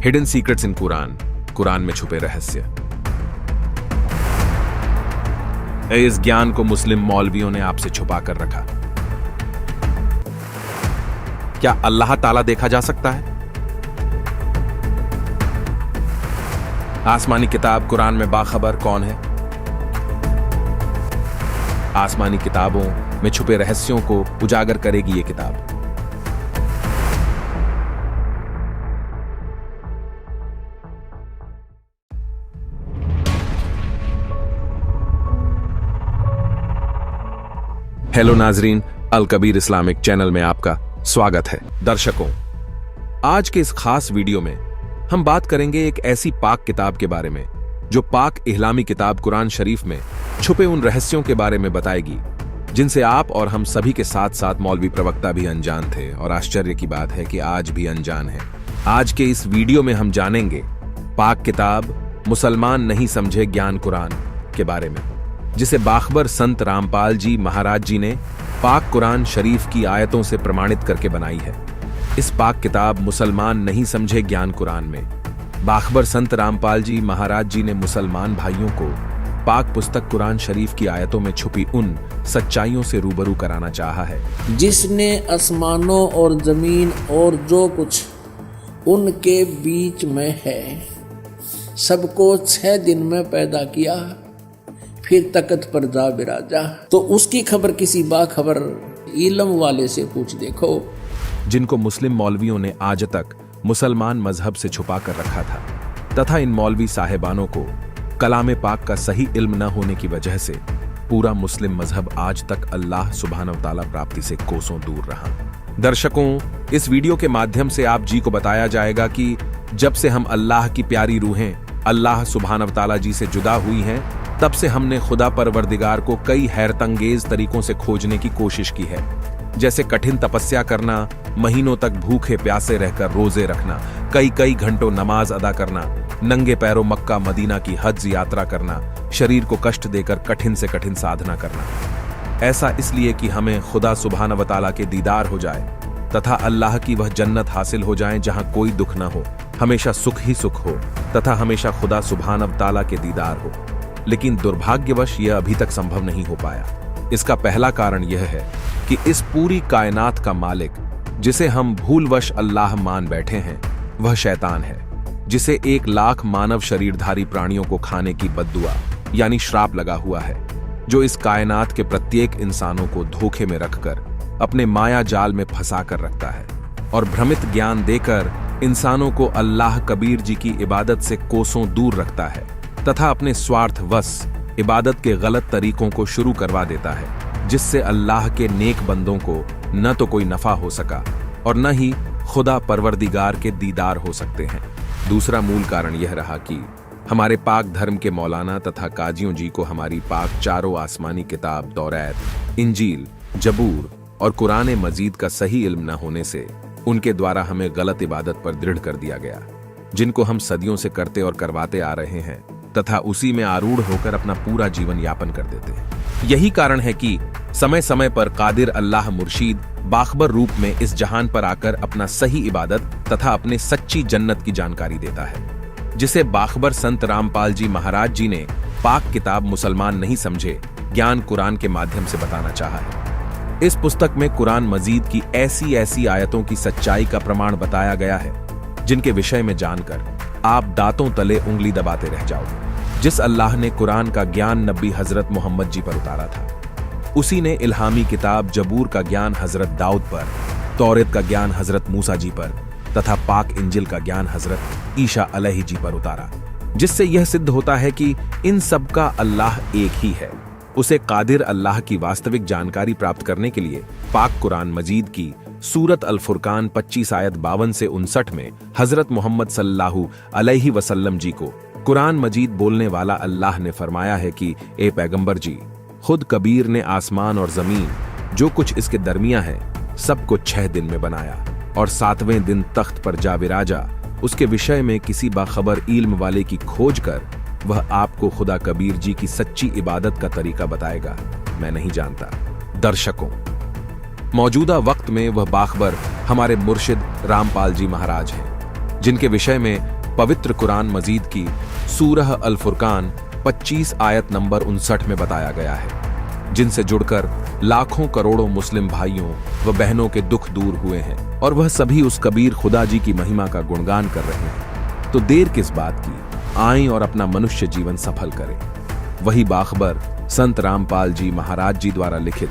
Hidden secrets इन कुरान, कुरान में छुपे रहस्य। इस ज्ञान को मुस्लिम मौलवियों ने आपसे छुपा कर रखा। क्या अल्लाह ताला देखा जा सकता है? आसमानी किताब कुरान में बाखबर कौन है? आसमानी किताबों में छुपे रहस्यों को उजागर करेगी ये किताब। हेलो नाजरीन, अल कबीर इस्लामिक चैनल में आपका स्वागत है। दर्शकों, आज के इस खास वीडियो में हम बात करेंगे एक ऐसी पाक किताब के बारे में जो पाक इस्लामी किताब कुरान शरीफ में छुपे उन रहस्यों के बारे में बताएगी जिनसे आप और हम सभी के साथ साथ मौलवी प्रवक्ता भी अनजान थे, और आश्चर्य की बात है कि आज भी अनजान है। आज के इस वीडियो में हम जानेंगे पाक किताब मुसलमान नहीं समझे ज्ञान कुरान के बारे में, जिसे बाखबर संत रामपाल जी महाराज जी ने पाक कुरान शरीफ की आयतों से प्रमाणित करके बनाई है। इस पाक किताब मुसलमान नहीं समझे ज्ञान कुरान में बाखबर संत रामपाल जी महाराज जी ने मुसलमान भाइयों को पाक पुस्तक कुरान शरीफ की आयतों में छुपी उन सच्चाइयों से रूबरू कराना चाहा है। जिसने आसमानों और जमीन और जो कुछ उनके बीच में है सबको 6 दिन में पैदा किया, फिर तख्त पर जा बिराजा। तो उसकी खबर किसी बाखबर इल्म वाले से पूछ देखो। जिनको मुस्लिम मौलवियों ने आज तक मुसलमान मजहब से छुपा कर रखा था, तथा इन मौलवी साहेबानों को कलाम पाक का सही इल्म न होने की वजह से पूरा मुस्लिम मजहब आज तक अल्लाह सुब्हानहू तआला प्राप्ति से कोसों दूर रहा। दर्शकों, इस वीडियो के माध्यम से आप जी को बताया जाएगा कि जब से हम अल्लाह की प्यारी रूहें अल्लाह सुब्हानहू तआला जी से जुदा हुई हैं, तब से हमने खुदा परवरदिगार को कई हैरतंगेज तरीकों से खोजने की कोशिश की है, जैसे कठिन तपस्या करना, महीनों तक भूखे प्यासे रहकर रोजे रखना, कई घंटों नमाज अदा करना, नंगे पैरों मक्का मदीना की हज यात्रा करना, शरीर को कष्ट देकर कठिन से कठिन साधना करना। ऐसा इसलिए कि हमें खुदा सुब्हानहू तआला के दीदार हो जाए तथा अल्लाह की वह जन्नत हासिल हो जाए जहां कोई दुख न हो, हमेशा सुख ही सुख हो तथा हमेशा खुदा सुब्हानहू तआला के दीदार हो। लेकिन दुर्भाग्यवश यह अभी तक संभव नहीं हो पाया। इसका पहला कारण यह है कि इस पूरी कायनात का मालिक, जिसे हम भूलवश अल्लाह मान बैठे हैं, वह शैतान है, जिसे 1 लाख मानव शरीरधारी प्राणियों को खाने की बद्दुआ यानी श्राप लगा हुआ है, जो इस कायनात के प्रत्येक इंसानों को धोखे में रखकर अपने माया जाल में फंसा कर रखता है और भ्रमित ज्ञान देकर इंसानों को अल्लाह कबीर जी की इबादत से कोसों दूर रखता है तथा अपने स्वार्थवश इबादत के गलत तरीकों को शुरू करवा देता है, जिससे अल्लाह के नेक बंदों को न तो कोई नफा हो सका और न ही खुदा परवरदिगार के दीदार हो सकते हैं। दूसरा मूल कारण यह रहा कि हमारे पाक धर्म के मौलाना तथा काजियों जी को हमारी पाक चारों आसमानी किताब तौरात, इंजील, जबूर और कुरान मजीद का सही इल्म न होने से उनके द्वारा हमें गलत इबादत पर दृढ़ कर दिया गया, जिनको हम सदियों से करते और करवाते आ रहे हैं तथा उसी में आरूढ़ होकर अपना पूरा जीवन यापन कर देते हैं। यही कारण है कि समय समय पर कादिर अल्लाह मुर्शीद बाखबर रूप में इस जहान पर आकर अपना सही इबादत तथा अपने सच्ची जन्नत की जानकारी देता है, जिसे बाखबर संत रामपाल जी महाराज जी ने पाक किताब मुसलमान नहीं समझे ज्ञान कुरान के माध्यम से बताना चाहा है। इस पुस्तक में कुरान मजीद की ऐसी आयतों की सच्चाई का प्रमाण बताया गया है, जिनके विषय में जानकर आप दांतों तले उंगली दबाते रह जाओगे। जिस अल्लाह ने कुरान का ज्ञान नबी हजरत मोहम्मद जी पर उतारा था, उसी ने इल्हामी किताब जबूर का ज्ञान हजरत दाऊद पर, तौरेत का ज्ञान हजरत मूसा जी पर तथा पाक इंजिल का ज्ञान हजरत ईसा अलैहि जी पर उतारा, जिससे यह सिद्ध होता है कि इन सब का अल्लाह एक ही है। उसे कादिर अल्लाह की वास्तविक जानकारी प्राप्त करने के लिए पाक कुरान मजीद की सूरत अल फुरकान 25 आयत 52 से 59 में हजरत मोहम्मद सल्लल्लाहु अलैहि वसल्लम जी को कुरान मजीद बोलने वाला अल्लाह ने फरमाया है कि ए पैगंबर जी, खुद कबीर ने आसमान और जमीन जो कुछ इसके दरमिया है सबको 6 दिन में बनाया और 7वें दिन तख्त पर जा विराजा। उसके विषय में किसी बाखबर इल्म वाले की खोज कर वह आपको खुदा कबीर जी की सच्ची इबादत का तरीका बताएगा। मैं नहीं जानता। दर्शकों, मौजूदा वक्त में वह बाखबर हमारे मुर्शिद रामपाल जी महाराज हैं, जिनके विषय में पवित्र कुरान मजीद की सूरह अल फुरकान 25 आयत नंबर 59 में बताया गया है, जिनसे जुड़कर लाखों करोड़ों मुस्लिम भाइयों व बहनों के दुख दूर हुए हैं और वह सभी उस कबीर खुदा जी की महिमा का गुणगान कर रहे हैं। तो देर किस बात की, आएं और अपना मनुष्य जीवन सफल करें। वही बाखबर संत रामपाल जी महाराज जी द्वारा लिखित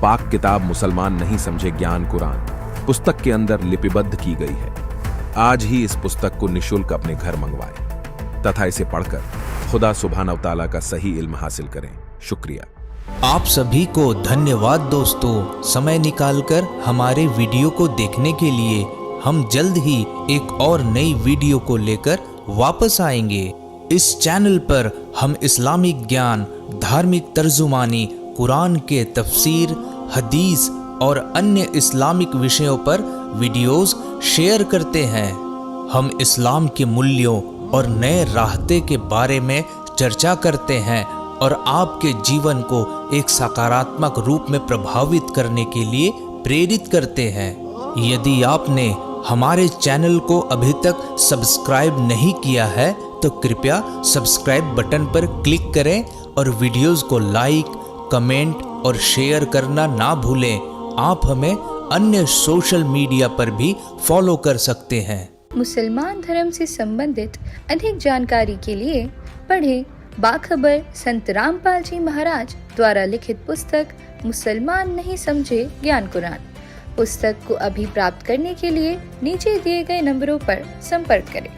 पाक किताब मुसलमान नहीं समझे ज्ञान कुरान पुस्तक के अंदर लिपिबद्ध की गई है। आज ही इस पुस्तक को निशुल्क अपने घर मंगवाएं तथा इसे पढ़कर खुदा सुब्हानहू तआला का सही इल्म हासिल करें। शुक्रिया। आप सभी को धन्यवाद दोस्तों, समय निकालकर हमारे वीडियो को देखने के लिए। हम जल्द ही एक और नई वीडियो को लेकर वापस आएंगे। इस चैनल पर हम इस्लामिक ज्ञान, धार्मिक तर्जुमानी, कुरान के तफसीर, हदीस और अन्य इस्लामिक विषयों पर वीडियोस शेयर करते हैं। हम इस्लाम के मूल्यों और नए रास्ते के बारे में चर्चा करते हैं और आपके जीवन को एक सकारात्मक रूप में प्रभावित करने के लिए प्रेरित करते हैं। यदि आपने हमारे चैनल को अभी तक सब्सक्राइब नहीं किया है तो कृपया सब्सक्राइब बटन पर क्लिक करें और वीडियोस को लाइक, कमेंट और शेयर करना ना भूलें। आप हमें अन्य सोशल मीडिया पर भी फॉलो कर सकते हैं। मुसलमान धर्म से संबंधित अधिक जानकारी के लिए पढ़ें बाखबर संत रामपाल जी महाराज द्वारा लिखित पुस्तक मुसलमान नहीं समझे ज्ञान कुरान। पुस्तक को अभी प्राप्त करने के लिए नीचे दिए गए नंबरों पर संपर्क करें।